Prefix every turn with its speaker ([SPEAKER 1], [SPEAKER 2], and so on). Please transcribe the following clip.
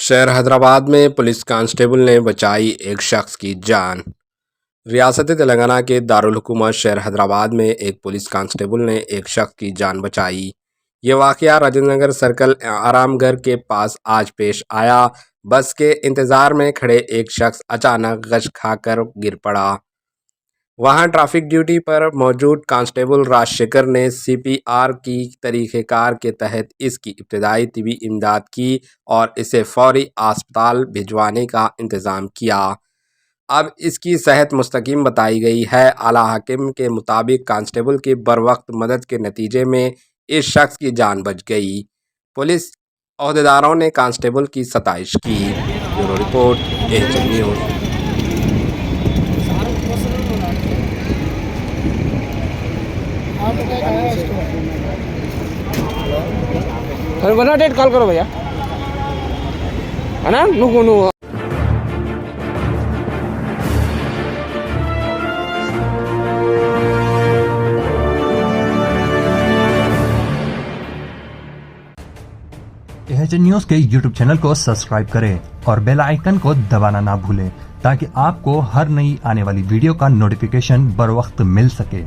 [SPEAKER 1] शहर हैदराबाद में police constable ने बचाई एक शख्स की जान। रियासत तेलंगाना के दारुल हुकूमत शहर हैदराबाद में एक पुलिस कांस्टेबल ने एक शख्स की जान बचाई। ये वाकया राजेंद्र नगर सर्कल आरामगढ़ के पास आज पेश आया। बस के इंतजार में खड़े एक शख्स अचानक गश खाकर गिर पड़ा। वहां ट्रैफिक ड्यूटी पर मौजूद कांस्टेबल राजशेखर ने सीपीआर की तरीक़ेकार के तहत इसकी इब्तदाई तिबी इमदाद की और इसे फौरी अस्पताल भिजवाने का इंतज़ाम किया। अब इसकी सेहत मुस्तकीम बताई गई है। आला हाकिम के मुताबिक कांस्टेबल की बरवक्त मदद के नतीजे में इस शख्स की जान बच गई। पुलिस अहदेदारों ने कांस्टेबल की सताइश की। Bureau report HN news.
[SPEAKER 2] अरे 108 कॉल करो भैया, है ना? नुकु
[SPEAKER 3] एचएन न्यूज़ के यूट्यूब चैनल को सब्सक्राइब करें और बेल आइकन को दबाना ना भूलें ताकि आपको हर नई आने वाली वीडियो का नोटिफिकेशन बर वक्त मिल सके।